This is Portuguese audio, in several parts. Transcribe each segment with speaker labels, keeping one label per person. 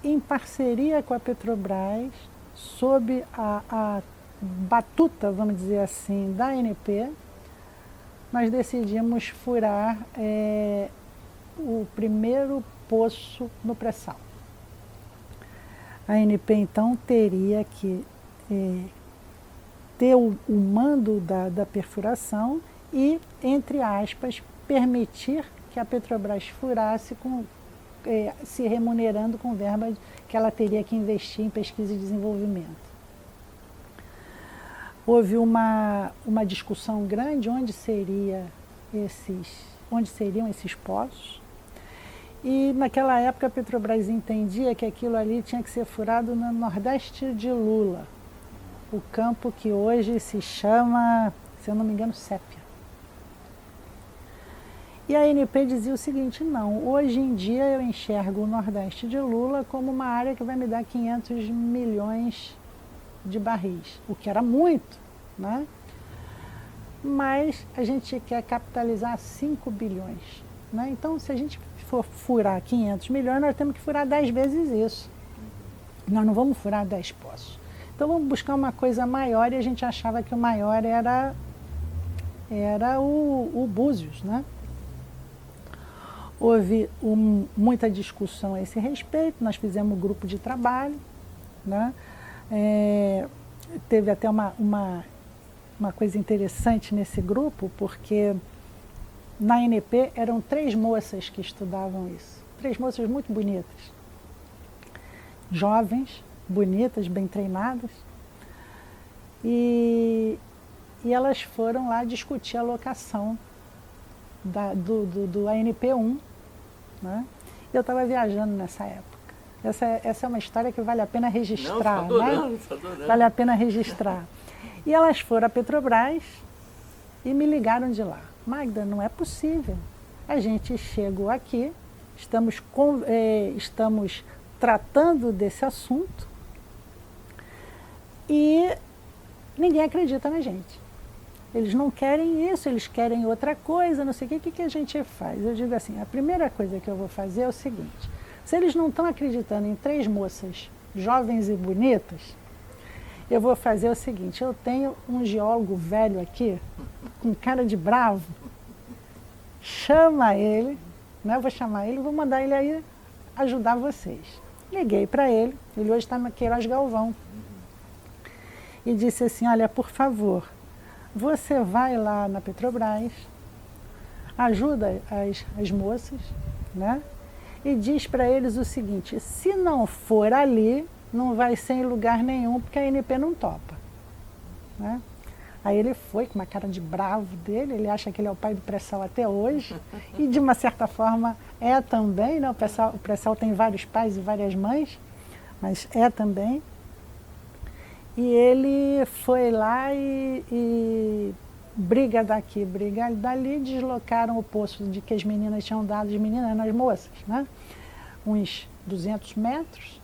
Speaker 1: em parceria com a Petrobras, sob a batuta, vamos dizer assim, da ANP, nós decidimos furar o primeiro poço no pré-sal. A ANP, então, teria que ter o mando da perfuração e, entre aspas, permitir que a Petrobras furasse se remunerando com verba que ela teria que investir em pesquisa e desenvolvimento. Houve uma discussão grande onde seriam esses poços. E naquela época a Petrobras entendia que aquilo ali tinha que ser furado no Nordeste de Lula, o campo que hoje se chama, se eu não me engano, Sépia. E a ANP dizia o seguinte: não, hoje em dia eu enxergo o Nordeste de Lula como uma área que vai me dar 500 milhões de barris, o que era muito, né? Mas a gente quer capitalizar 5 bilhões. Né? Então, se a gente for furar 500 milhões, nós temos que furar 10 vezes isso. Nós não vamos furar 10 poços. Então, vamos buscar uma coisa maior, e a gente achava que o maior era o Búzios, né? Houve muita discussão a esse respeito, nós fizemos um grupo de trabalho, né? Teve até uma coisa interessante nesse grupo, porque na ANP eram 3 moças que estudavam isso, 3 moças muito bonitas, jovens, bonitas, bem treinadas, e elas foram lá discutir a locação do ANP1, né? Eu estava viajando nessa época. Essa é uma história que vale a pena registrar. Não, tô adorando, né? Tô adorando. Vale a pena registrar. E elas foram à Petrobras e me ligaram de lá. Magda, não é possível. A gente chegou aqui, estamos tratando desse assunto e ninguém acredita na gente. Eles não querem isso, eles querem outra coisa, não sei o que a gente faz. Eu digo assim, a primeira coisa que eu vou fazer é o seguinte: se eles não estão acreditando em 3 moças jovens e bonitas, eu vou fazer o seguinte: eu tenho um geólogo velho aqui, com cara de bravo, chama ele, né? Eu vou chamar ele, vou mandar ele aí ajudar vocês. Liguei para ele hoje está na Queiroz Galvão, e disse assim: olha, por favor, você vai lá na Petrobras, ajuda as moças, né? E diz para eles o seguinte: se não for ali, não vai ser em lugar nenhum, porque a ANP não topa, né? Aí ele foi com uma cara de bravo dele, ele acha que ele é o pai do pré-sal até hoje, e de uma certa forma é também, né? O pré-sal tem vários pais e várias mães, mas é também. E ele foi lá e briga daqui, briga dali, deslocaram o poço de que as meninas tinham dado, as meninas, as moças, né? Uns 200 metros,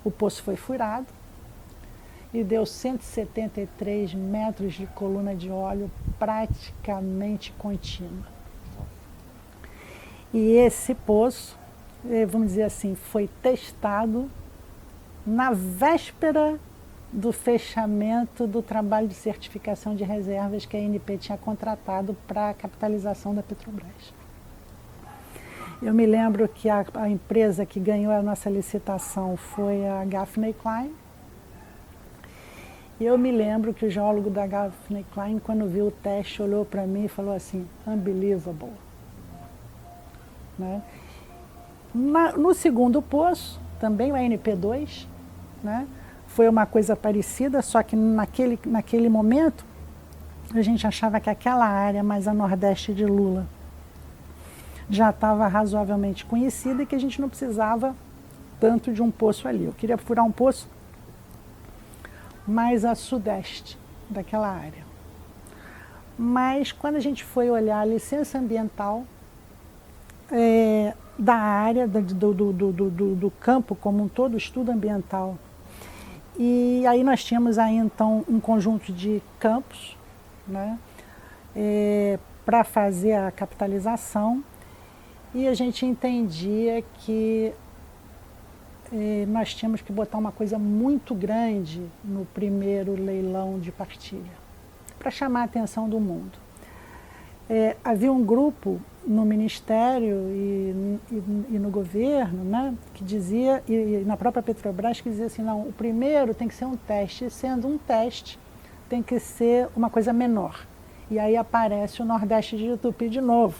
Speaker 1: o poço foi furado e deu 173 metros de coluna de óleo praticamente contínua. E esse poço, vamos dizer assim, foi testado na véspera do fechamento do trabalho de certificação de reservas que a ANP tinha contratado para a capitalização da Petrobras. Eu me lembro que a empresa que ganhou a nossa licitação foi a Gaffney Klein. E eu me lembro que o geólogo da Gaffney Klein, quando viu o teste, olhou para mim e falou assim: unbelievable. Né? No segundo poço, também o ANP2, né? Foi uma coisa parecida, só que naquele momento a gente achava que aquela área mais a nordeste de Lula já estava razoavelmente conhecida e que a gente não precisava tanto de um poço ali. Eu queria furar um poço mais a sudeste daquela área. Mas quando a gente foi olhar a licença ambiental da área, do campo como um todo, estudo ambiental, e aí nós tínhamos aí então um conjunto de campos, né, para fazer a capitalização, e a gente entendia que nós tínhamos que botar uma coisa muito grande no primeiro leilão de partilha, para chamar a atenção do mundo. Havia um grupo no Ministério e no governo, né, que dizia, e na própria Petrobras, que dizia assim, não, o primeiro tem que ser um teste, sendo um teste, tem que ser uma coisa menor. E aí aparece o Nordeste de Tupi de novo,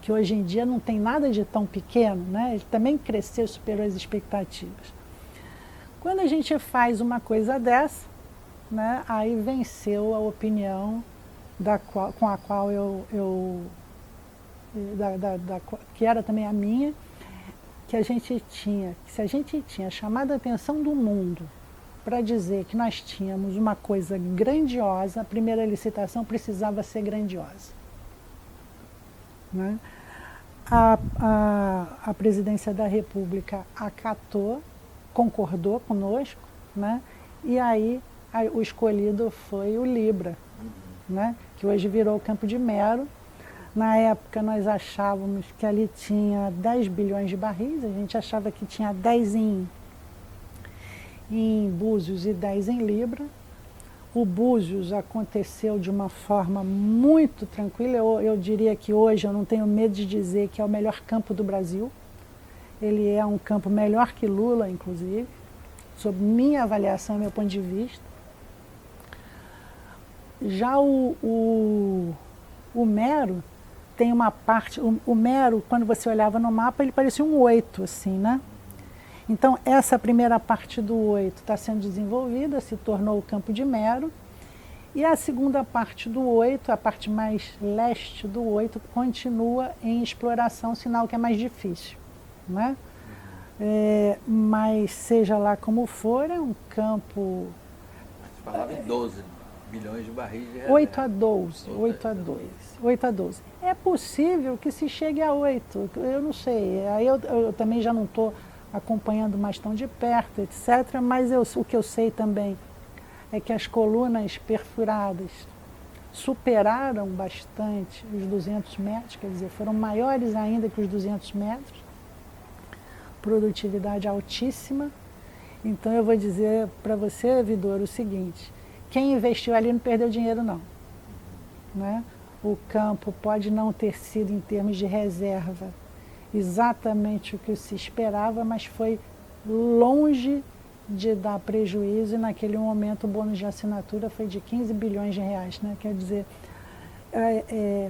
Speaker 1: que hoje em dia não tem nada de tão pequeno, né? Ele também cresceu, superou as expectativas. Quando a gente faz uma coisa dessa, né, aí venceu a opinião com a qual que era também a minha, que se a gente tinha chamado a atenção do mundo para dizer que nós tínhamos uma coisa grandiosa, a primeira licitação precisava ser grandiosa. Né? A Presidência da República acatou, concordou conosco, né? E aí o escolhido foi o Libra, né? Que hoje virou o Campo de Mero. Na época nós achávamos que ali tinha 10 bilhões de barris, a gente achava que tinha 10 em Búzios e 10 em Libra. O Búzios aconteceu de uma forma muito tranquila. Eu diria que hoje eu não tenho medo de dizer que é o melhor campo do Brasil. Ele é um campo melhor que Lula, inclusive, sob minha avaliação e meu ponto de vista. Já o Mero tem uma parte... O Mero, quando você olhava no mapa, ele parecia um 8, assim, né? Então, essa primeira parte do 8 está sendo desenvolvida, se tornou o Campo de Mero. E a segunda parte do 8, a parte mais leste do 8, continua em exploração, sinal que é mais difícil. Né? Mas, seja lá como for, é um campo...
Speaker 2: Você falava em 12 bilhões de barris de reserva.
Speaker 1: 8 a 12, 8 a 2, 8 a 12. É possível que se chegue a 8, eu não sei. Aí eu também já não estou acompanhando mais tão de perto, etc. Mas o que eu sei também é que as colunas perfuradas superaram bastante os 200 metros, quer dizer, foram maiores ainda que os 200 metros, produtividade altíssima. Então eu vou dizer para você, Vidor, o seguinte, quem investiu ali não perdeu dinheiro não. Né? O campo pode não ter sido em termos de reserva exatamente o que se esperava, mas foi longe de dar prejuízo e naquele momento o bônus de assinatura foi de 15 bilhões de reais, né? Quer dizer,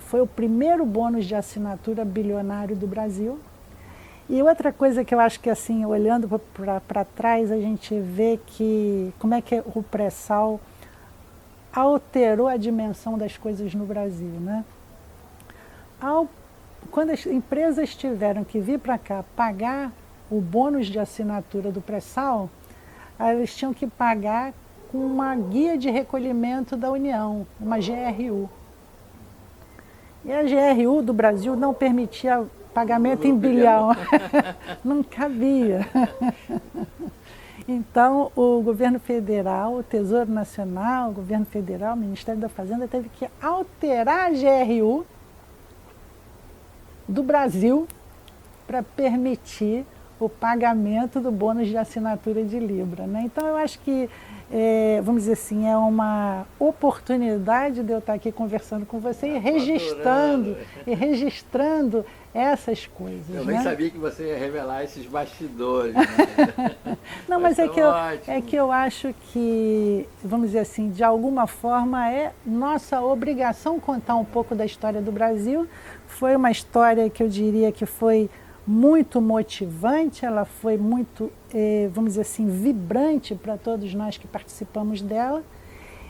Speaker 1: foi o primeiro bônus de assinatura bilionário do Brasil. E outra coisa que eu acho que assim, olhando para trás, a gente vê que como é que o pré-sal alterou a dimensão das coisas no Brasil, né? Quando as empresas tiveram que vir para cá pagar o bônus de assinatura do pré-sal, elas tinham que pagar com uma guia de recolhimento da União, uma GRU. E a GRU do Brasil não permitia pagamento em bilhão, não cabia. Então, o governo federal, o Tesouro Nacional, o governo federal, o Ministério da Fazenda teve que alterar a GRU do Brasil para permitir o pagamento do bônus de assinatura de Libra. Né? Então, eu acho que, vamos dizer assim, é uma oportunidade de eu estar aqui conversando com você e registrando essas coisas.
Speaker 2: Eu nem sabia que você ia revelar esses bastidores. Né?
Speaker 1: Não, mas é que eu acho que, vamos dizer assim, de alguma forma é nossa obrigação contar um pouco da história do Brasil. Foi uma história que eu diria que foi muito motivante, ela foi muito, vamos dizer assim, vibrante para todos nós que participamos dela.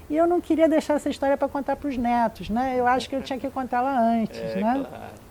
Speaker 1: E eu não queria deixar essa história para contar para os netos, né? Eu acho que eu tinha que contá-la antes, né?
Speaker 2: Claro.